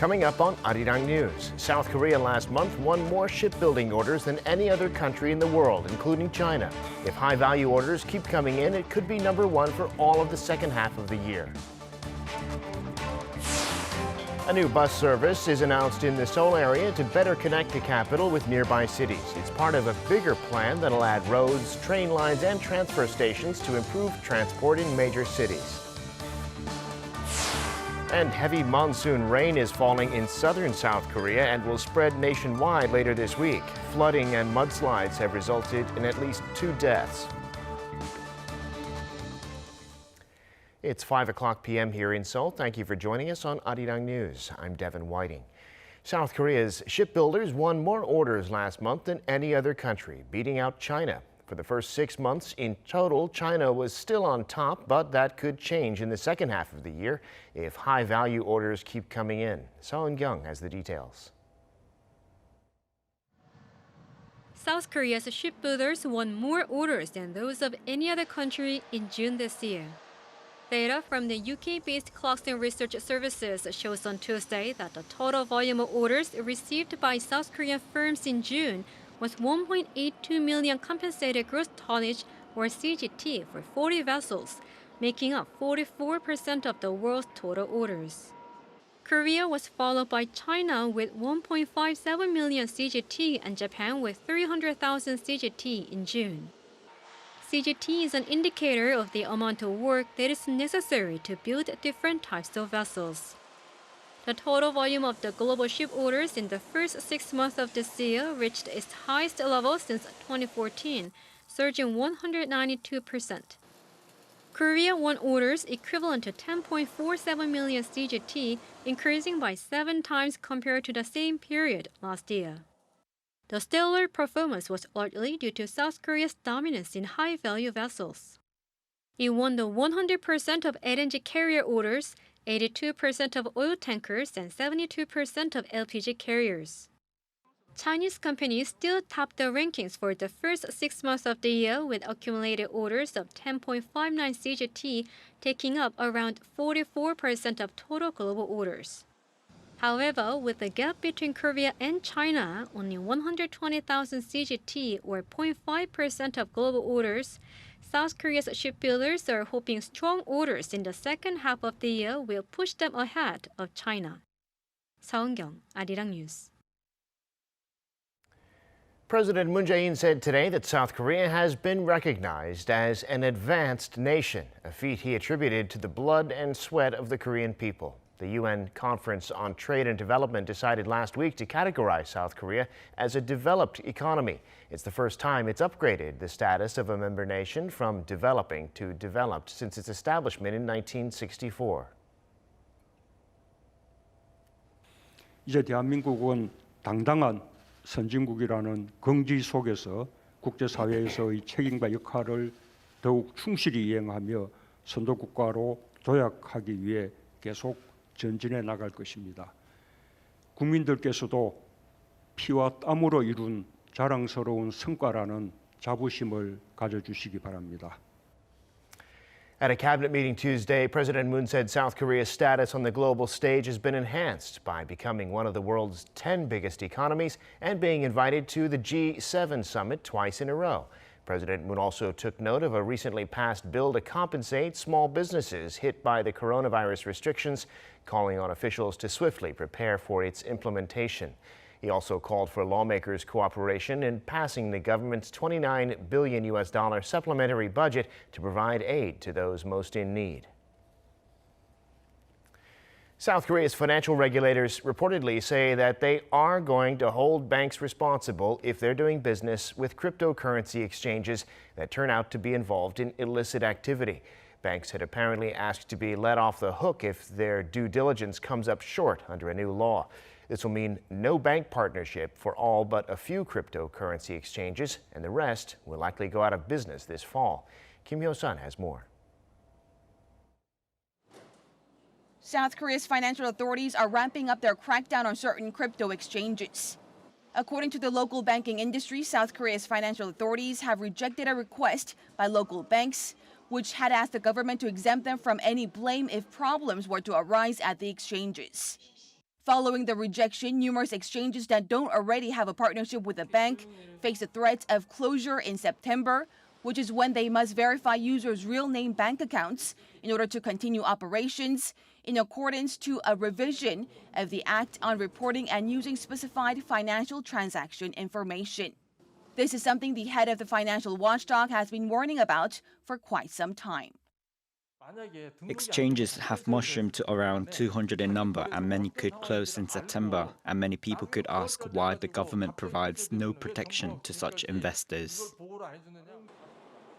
Coming up on Arirang News, South Korea last month won more shipbuilding orders than any other country in the world, including China. If high-value orders keep coming in, it could be #1 for all of the second half of the year. A new bus service is announced in the Seoul area to better connect the capital with nearby cities. It's part of a bigger plan that'll add roads, train lines, and transfer stations to improve transport in major cities. And heavy monsoon rain is falling in southern South Korea and will spread nationwide later this week. Flooding and mudslides have resulted in at least 2 deaths. It's 5:00 p.m. here in Seoul. Thank you for joining us on Arirang News. I'm Devin Whiting. South Korea's shipbuilders won more orders last month than any other country, beating out China. For the first 6 months in total, China was still on top, but that could change in the second half of the year if high-value orders keep coming in. Seo Eun-kyung has the details. South Korea's shipbuilders won more orders than those of any other country in June this year. Data from the UK-based Clarkson Research Services shows on Tuesday that the total volume of orders received by South Korean firms in June was 1.82 million compensated gross tonnage, or CGT, for 40 vessels, making up 44% of the world's total orders. Korea was followed by China with 1.57 million CGT and Japan with 300,000 CGT in June. CGT is an indicator of the amount of work that is necessary to build different types of vessels. The total volume of the global ship orders in the first 6 months of this year reached its highest level since 2014, surging 192%. Korea won orders equivalent to 10.47 million CGT, increasing by 7 times compared to the same period last year. The stellar performance was largely due to South Korea's dominance in high-value vessels. It won the 100% of LNG carrier orders, 82% of oil tankers, and 72% of LPG carriers. Chinese companies still topped the rankings for the first 6 months of the year with accumulated orders of 10.59 CGT, taking up around 44% of total global orders. However, with the gap between Korea and China only 120,000 CGT, or 0.5% of global orders, South Korea's shipbuilders are hoping strong orders in the second half of the year will push them ahead of China. Seo Eun-kyung, Arirang News. President Moon Jae-in said today that South Korea has been recognized as an advanced nation, a feat he attributed to the blood and sweat of the Korean people. The UN Conference on Trade and Development decided last week to categorize South Korea as a developed economy. It's the first time it's upgraded the status of a member nation from developing to developed since its establishment in 1964. 이제 대한민국은 당당한 선진국이라는 긍지 속에서 국제사회에서의 책임과 역할을 더욱 충실히 이행하며 선도국가로 도약하기 위해 계속 전진해 나갈 것입니다. 국민들께서도 피와 땀으로 이룬 자랑스러운 성과라는 자부심을 가져주시기 바랍니다. At a cabinet meeting Tuesday, President Moon said South Korea's status on the global stage has been enhanced by becoming one of the world's 10 biggest economies and being invited to the G7 summit twice in a row. President Moon also took note of a recently passed bill to compensate small businesses hit by the coronavirus restrictions, calling on officials to swiftly prepare for its implementation. He also called for lawmakers' cooperation in passing the government's $29 billion supplementary budget to provide aid to those most in need. South Korea's financial regulators reportedly say that they are going to hold banks responsible if they're doing business with cryptocurrency exchanges that turn out to be involved in illicit activity. Banks had apparently asked to be let off the hook if their due diligence comes up short under a new law. This will mean no bank partnership for all but a few cryptocurrency exchanges, and the rest will likely go out of business this fall. Kim Hyo-sun has more. South Korea's financial authorities are ramping up their crackdown on certain crypto exchanges. According to the local banking industry, South Korea's financial authorities have rejected a request by local banks, which had asked the government to exempt them from any blame if problems were to arise at the exchanges. Following the rejection, numerous exchanges that don't already have a partnership with the bank face the threat of closure in September, which is when they must verify users' real name bank accounts in order to continue operations in accordance to a revision of the Act on Reporting and Using Specified Financial Transaction Information. This is something the head of the financial watchdog has been warning about for quite some time. Exchanges have mushroomed to around 200 in number, and many could close in September, and many people could ask why the government provides no protection to such investors.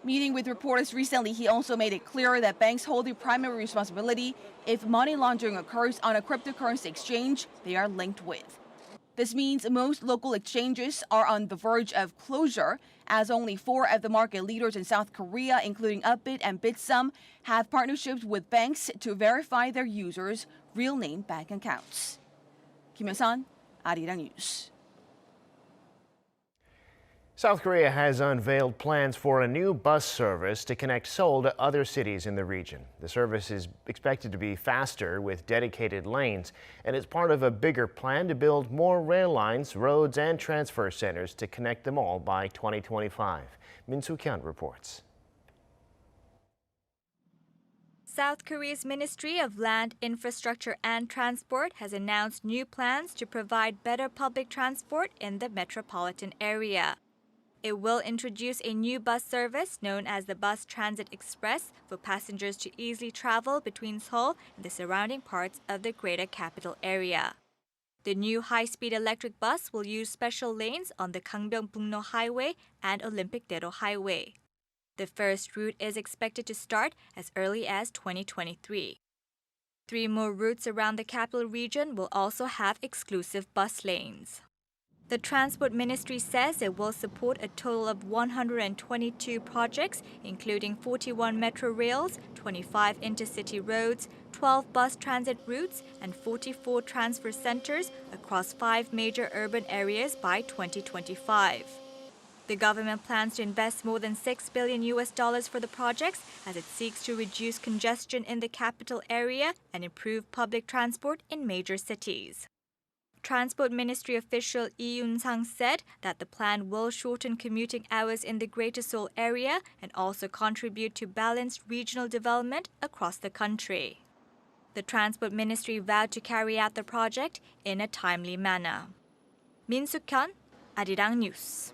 Meeting with reporters recently, he also made it clear that banks hold the primary responsibility if money laundering occurs on a cryptocurrency exchange they are linked with. This means most local exchanges are on the verge of closure, as only 4 of the market leaders in South Korea, including Upbit and Bitsum, have partnerships with banks to verify their users' real name bank accounts. Kim Hyo-sun, Arirang News. South Korea has unveiled plans for a new bus service to connect Seoul to other cities in the region. The service is expected to be faster with dedicated lanes, and it's part of a bigger plan to build more rail lines, roads, and transfer centers to connect them all by 2025. Min Soo-kyun reports. South Korea's Ministry of Land, Infrastructure and Transport has announced new plans to provide better public transport in the metropolitan area. It will introduce a new bus service known as the Bus Transit Express for passengers to easily travel between Seoul and the surrounding parts of the greater capital area. The new high-speed electric bus will use special lanes on the Gangbyong-Bugno Highway and Olympic-daedo Highway. The first route is expected to start as early as 2023. 3 more routes around the capital region will also have exclusive bus lanes. The Transport Ministry says it will support a total of 122 projects, including 41 metro rails, 25 intercity roads, 12 bus transit routes, and 44 transfer centers across 5 major urban areas by 2025. The government plans to invest more than $6 billion for the projects as it seeks to reduce congestion in the capital area and improve public transport in major cities. Transport Ministry official Lee Yoon-sang said that the plan will shorten commuting hours in the Greater Seoul area and also contribute to balanced regional development across the country. The Transport Ministry vowed to carry out the project in a timely manner. Min Soo-kyun, Arirang News.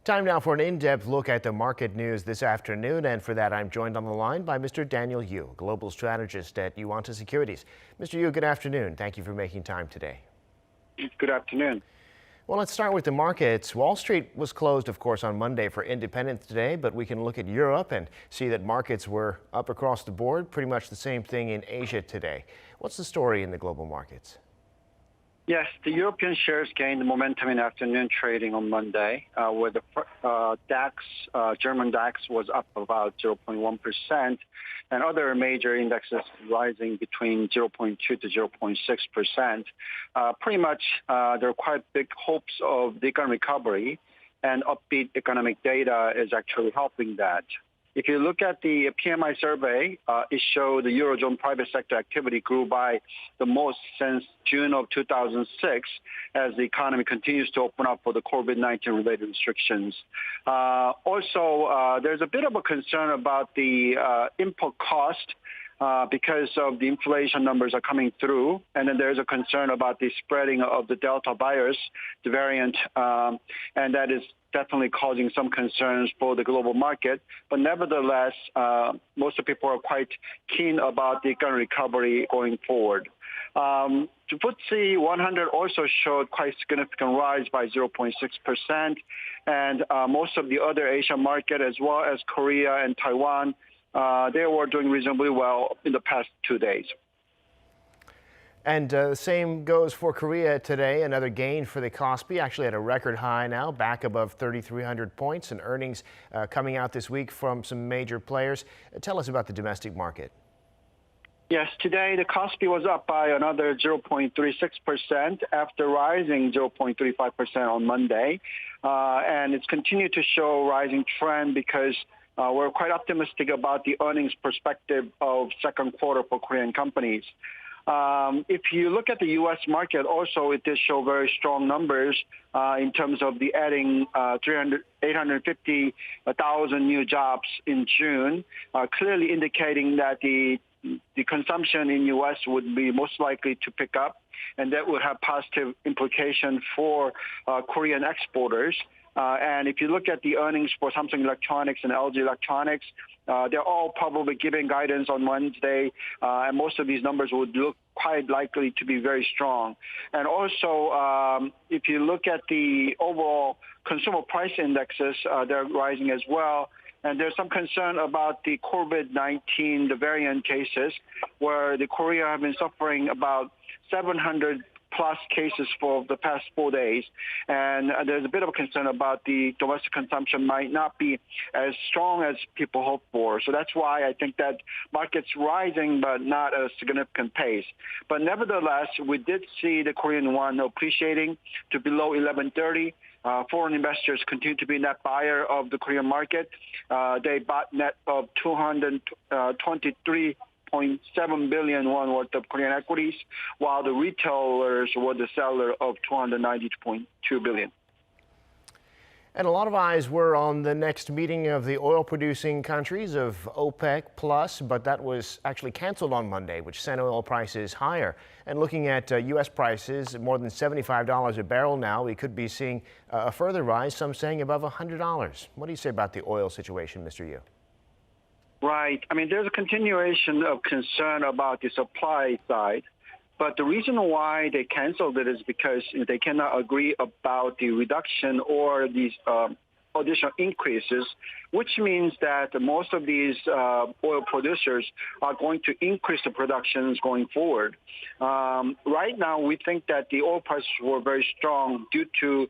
Time now for an in-depth look at the market news this afternoon, and for that I'm joined on the line by Mr. Daniel Yu, global strategist at Yuanta Securities. Mr. Yu, good afternoon. Thank you for making time today. Good afternoon. Well, let's start with the markets. Wall Street was closed, of course, on Monday for Independence Day, but we can look at Europe and see that markets were up across the board, pretty much the same thing in Asia today. What's the story in the global markets? Yes, the European shares gained momentum in afternoon trading on Monday, where the DAX, German DAX, was up about 0.1%, and other major indexes rising between 0.2 to 0.6%. Pretty much, there are quite big hopes of the economic recovery, and upbeat economic data is actually helping that. If you look at the PMI survey, it showed the Eurozone private sector activity grew by the most since June of 2006 as the economy continues to open up for the COVID-19 related restrictions. Also, there's a bit of a concern about the input cost because of the inflation numbers are coming through. And then there's a concern about the spreading of the Delta virus, the variant, and that is definitely causing some concerns for the global market. But nevertheless, most of the people are quite keen about the economic recovery going forward. The FTSE 100 also showed quite significant rise by 0.6%. And most of the other Asian market, as well as Korea and Taiwan, they were doing reasonably well in the past 2 days. And the same goes for Korea today. Another gain for the Kospi, actually at a record high now, back above 3,300 points, and earnings coming out this week from some major players. Tell us about the domestic market. Yes, today the Kospi was up by another 0.36% after rising 0.35% on Monday. And it's continued to show rising trend because we're quite optimistic about the earnings perspective of second quarter for Korean companies. If you look at the U.S. market, also it did show very strong numbers in terms of the adding 850,000 new jobs in June, clearly indicating that the consumption in U.S. would be most likely to pick up, and that would have positive implications for Korean exporters. And if you look at the earnings for Samsung Electronics and LG Electronics, they're all probably giving guidance on Wednesday, and most of these numbers would look quite likely to be very strong. And also, if you look at the overall consumer price indexes, they're rising as well. And there's some concern about the COVID-19, the variant cases, where the Korea have been suffering about 700 plus cases for the past 4 days. And there's a bit of a concern about the domestic consumption might not be as strong as people hope for. So that's why I think that market's rising, but not at a significant pace. But nevertheless, we did see the Korean won appreciating to below 1130. Foreign investors continue to be net buyer of the Korean market. They bought net of 223.7 billion won worth of Korean equities, while the retailers were the seller of 292.2 billion. And a lot of eyes were on the next meeting of the oil-producing countries of OPEC Plus, but that was actually canceled on Monday, which sent oil prices higher. And looking at U.S. prices, more than $75 a barrel now, we could be seeing a further rise, some saying above $100. What do you say about the oil situation, Mr. Yu? Right. I mean, there's a continuation of concern about the supply side. But the reason why they canceled it is because they cannot agree about the reduction or these additional increases, which means that most of these oil producers are going to increase the productions going forward. Right now, we think that the oil prices were very strong due to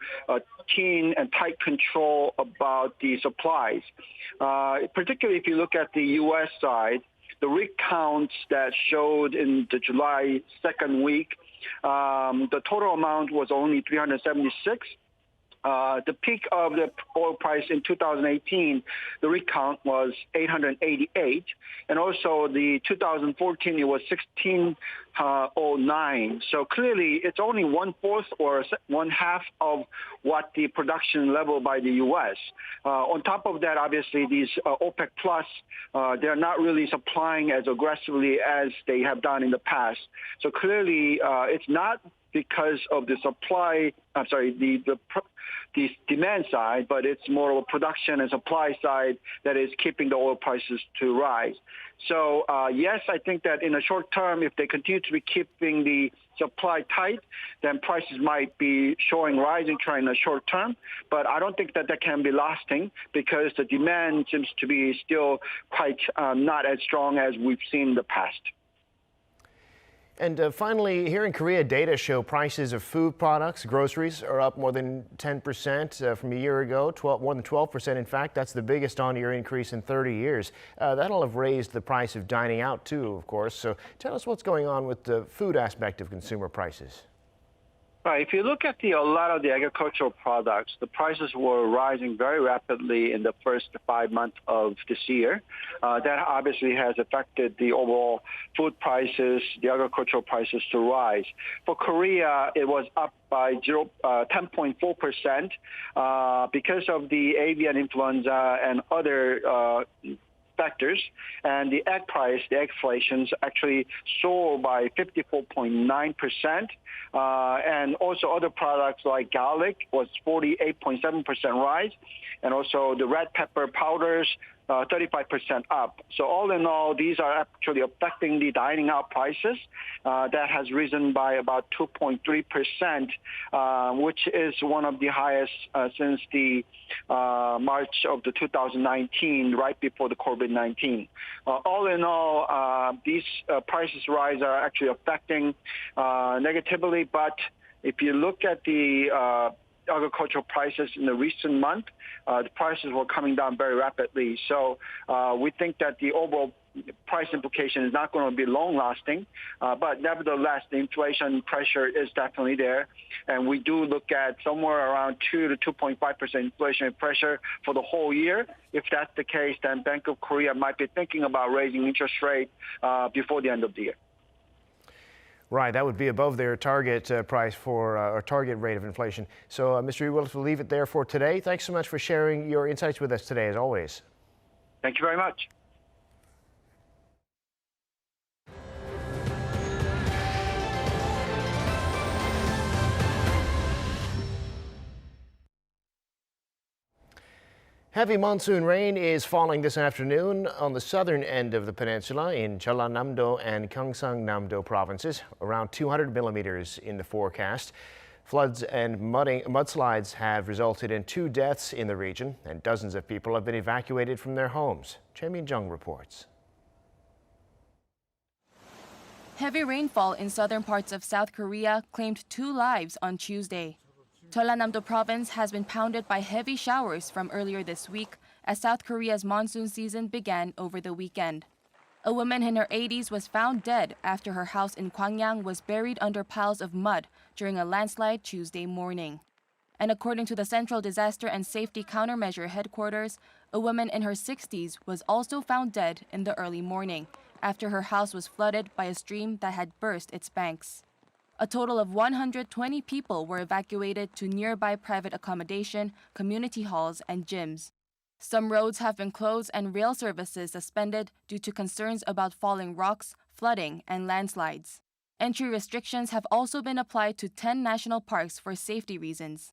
keen and tight control about the supplies. Particularly if you look at the U.S. side, the rig counts that showed in the July second week, the total amount was only 376. The peak of the oil price in 2018, the rig count was 888. And also the 2014, it was 1609. So clearly, it's only 1/4 or 1/2 of what the production level by the U.S. On top of that, obviously, these OPEC Plus, they're not really supplying as aggressively as they have done in the past. So clearly, it's not because of the supply, the demand side, but it's more of a production and supply side that is keeping the oil prices to rise. So yes, I think that in the short term, if they continue to be keeping the supply tight, then prices might be showing rising trend in the short term. But I don't think that that can be lasting because the demand seems to be still quite not as strong as we've seen in the past. And finally, here in Korea, data show prices of food products, groceries, are up more than 10% from a year ago, more than 12%. In fact, that's the biggest on-year increase in 30 years. That'll have raised the price of dining out, too, of course. So tell us what's going on with the food aspect of consumer prices. Right. If you look at a lot of the agricultural products, the prices were rising very rapidly in the first 5 months of this year. That obviously has affected the overall food prices, the agricultural prices to rise. For Korea, it was up by 10.4% because of the avian influenza and other factors, and the egg price, the egg inflations actually soared by 54.9%, and also other products like garlic was 48.7% rise, and also the red pepper powders 35% up. So all in all, these are actually affecting the dining out prices. That has risen by about 2.3%, which is one of the highest since the March of the 2019, right before the COVID-19. All in all, these prices rise are actually affecting negatively. But if you look at the agricultural prices in the recent month, the prices were coming down very rapidly. So we think that the overall price implication is not going to be long-lasting. But nevertheless, the inflation pressure is definitely there. And we do look at somewhere around 2 to 2.5% inflationary pressure for the whole year. If that's the case, then Bank of Korea might be thinking about raising interest rate before the end of the year. Right, that would be above their target price for or target rate of inflation. So, Mr. Yu, we'll leave it there for today. Thanks so much for sharing your insights with us today, as always. Thank you very much. Heavy monsoon rain is falling this afternoon on the southern end of the peninsula in Jeollanam-do and Gyeongsang-nam-do provinces, around 200 millimeters in the forecast. Floods and mudslides have resulted in 2 deaths in the region, and dozens of people have been evacuated from their homes. Choi Min-jung reports. Heavy rainfall in southern parts of South Korea claimed 2 lives on Tuesday. Jeollanam-do province has been pounded by heavy showers from earlier this week as South Korea's monsoon season began over the weekend. A woman in her 80s was found dead after her house in Gwangyang was buried under piles of mud during a landslide Tuesday morning. And according to the Central Disaster and Safety Countermeasure Headquarters, a woman in her 60s was also found dead in the early morning after her house was flooded by a stream that had burst its banks. A total of 120 people were evacuated to nearby private accommodation, community halls, and gyms. Some roads have been closed and rail services suspended due to concerns about falling rocks, flooding, and landslides. Entry restrictions have also been applied to 10 national parks for safety reasons.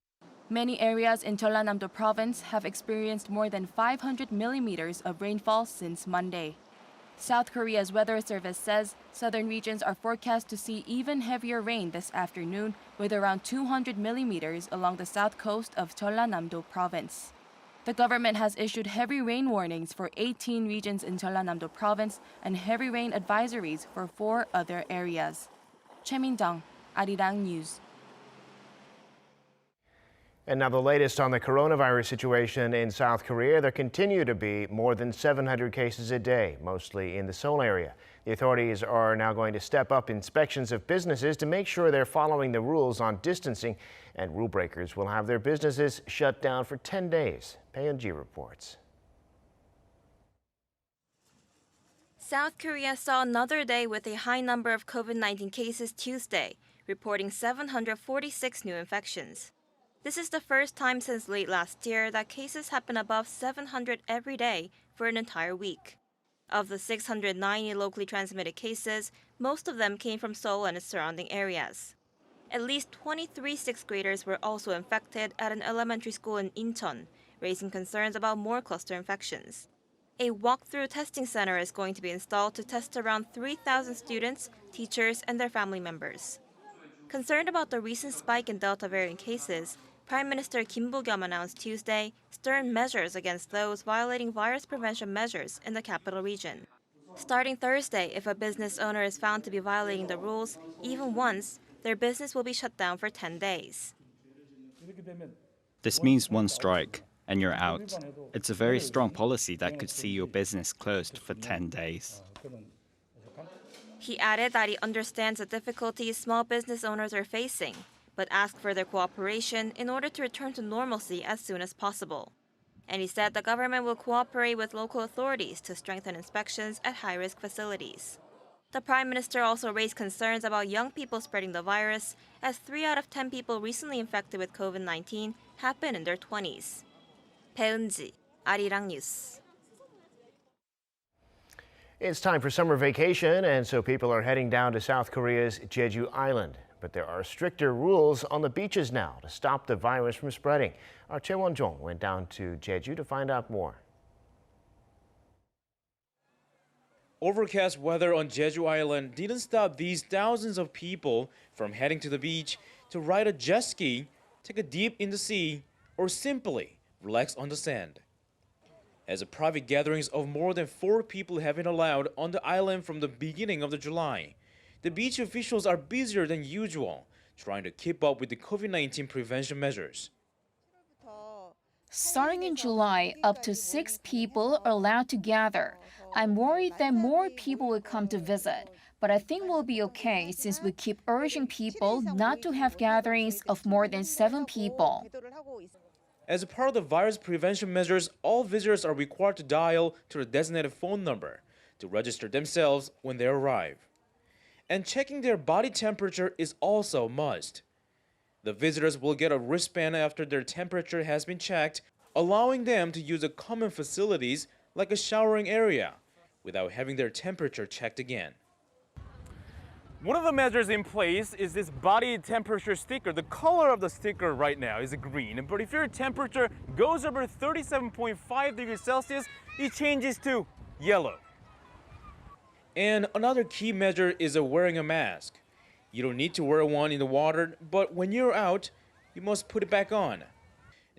Many areas in Jeollanam-do province have experienced more than 500 millimeters of rainfall since Monday. South Korea's weather service says southern regions are forecast to see even heavier rain this afternoon, with around 200 millimeters along the south coast of Jeollanam-do province. The government has issued heavy rain warnings for 18 regions in Jeollanam-do province and heavy rain advisories for 4 other areas. Choi Min-jung, Arirang News. And now the latest on the coronavirus situation in South Korea. There continue to be more than 700 cases a day, mostly in the Seoul area. The authorities are now going to step up inspections of businesses to make sure they're following the rules on distancing, and rule breakers will have their businesses shut down for 10 days. Paeun-ji reports. South Korea saw another day with a high number of COVID-19 cases Tuesday, reporting 746 new infections. This is the first time since late last year that cases have been above 700 every day for an entire week. Of the 690 locally transmitted cases, most of them came from Seoul and its surrounding areas. At least 23 sixth graders were also infected at an elementary school in Incheon, raising concerns about more cluster infections. A walk-through testing center is going to be installed to test around 3,000 students, teachers, and their family members. Concerned about the recent spike in Delta variant cases, Prime Minister Kim Boo-kyum announced Tuesday stern measures against those violating virus prevention measures in the capital region. Starting Thursday, if a business owner is found to be violating the rules, even once, their business will be shut down for 10 days. This means one strike, and you're out. It's a very strong policy that could see your business closed for 10 days. He added that he understands the difficulties small business owners are facing, but asked for their cooperation in order to return to normalcy as soon as possible. And he said the government will cooperate with local authorities to strengthen inspections at high-risk facilities. The Prime Minister also raised concerns about young people spreading the virus, as 3 out of 10 people recently infected with COVID-19 have been in their 20s. Paeun-ji, Arirang News. It's time for summer vacation, and so people are heading down to South Korea's Jeju Island. But there are stricter rules on the beaches now to stop the virus from spreading. Our Chae Won-jong went down to Jeju to find out more. Overcast weather on Jeju Island didn't stop these thousands of people from heading to the beach to ride a jet ski, take a dip in the sea, or simply relax on the sand. As a private gatherings of more than 4 people have been allowed on the island from the beginning of July, the beach officials are busier than usual, trying to keep up with the COVID-19 prevention measures. Starting in July, up to 6 people are allowed to gather. I'm worried that more people will come to visit, but I think we'll be okay since we keep urging people not to have gatherings of more than 7 people. As a part of the virus prevention measures, all visitors are required to dial to a designated phone number to register themselves when they arrive. And checking their body temperature is also a must. The visitors will get a wristband after their temperature has been checked, allowing them to use the common facilities like a showering area without having their temperature checked again. One of the measures in place is this body temperature sticker. The color of the sticker right now is green, but if your temperature goes over 37.5 degrees Celsius, it changes to yellow. And another key measure is wearing a mask. You don't need to wear one in the water, but when you're out, you must put it back on.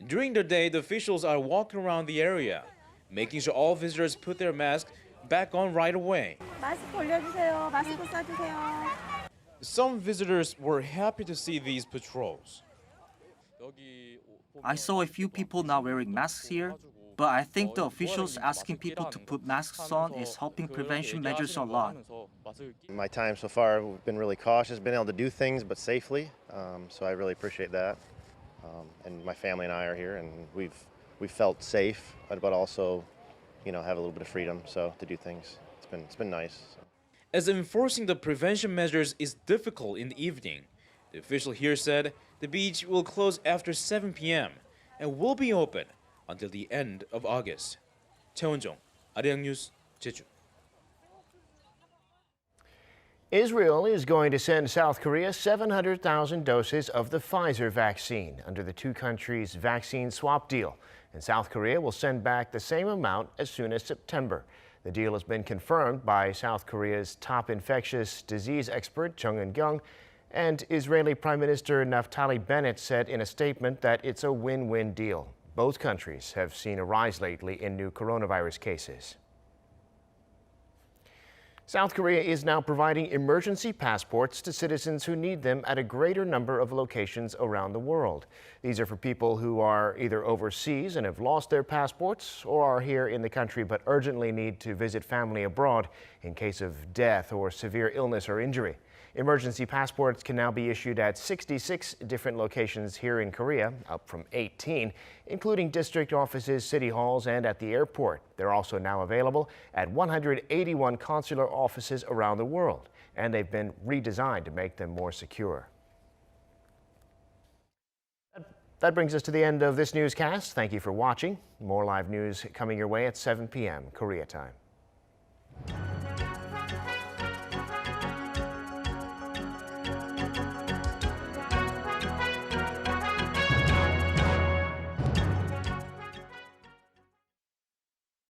During the day, the officials are walking around the area, making sure all visitors put their masks back on right away. Some visitors were happy to see these patrols. I saw a few people not wearing masks here, but I think the officials asking people to put masks on is helping prevention measures a lot. My time so far, we've been really cautious, been able to do things but safely, so I really appreciate that. And my family and I are here, and we've felt safe, but also, have a little bit of freedom, so to do things. It's been nice. So. As enforcing the prevention measures is difficult in the evening, the official here said the beach will close after 7 p.m. and will be open until the end of August. 최원정, Arirang News, Jeju. Israel is going to send South Korea 700,000 doses of the Pfizer vaccine under the two countries' vaccine swap deal. And South Korea will send back the same amount as soon as September. The deal has been confirmed by South Korea's top infectious disease expert, Chung Eun-kyung, and Israeli Prime Minister Naftali Bennett said in a statement that it's a win-win deal. Both countries have seen a rise lately in new coronavirus cases. South Korea is now providing emergency passports to citizens who need them at a greater number of locations around the world. These are for people who are either overseas and have lost their passports or are here in the country but urgently need to visit family abroad in case of death or severe illness or injury. Emergency passports can now be issued at 66 different locations here in Korea, up from 18, including district offices, city halls, and at the airport. They're also now available at 181 consular offices around the world, and they've been redesigned to make them more secure. That brings us to the end of this newscast. Thank you for watching. More live news coming your way at 7 p.m. Korea time.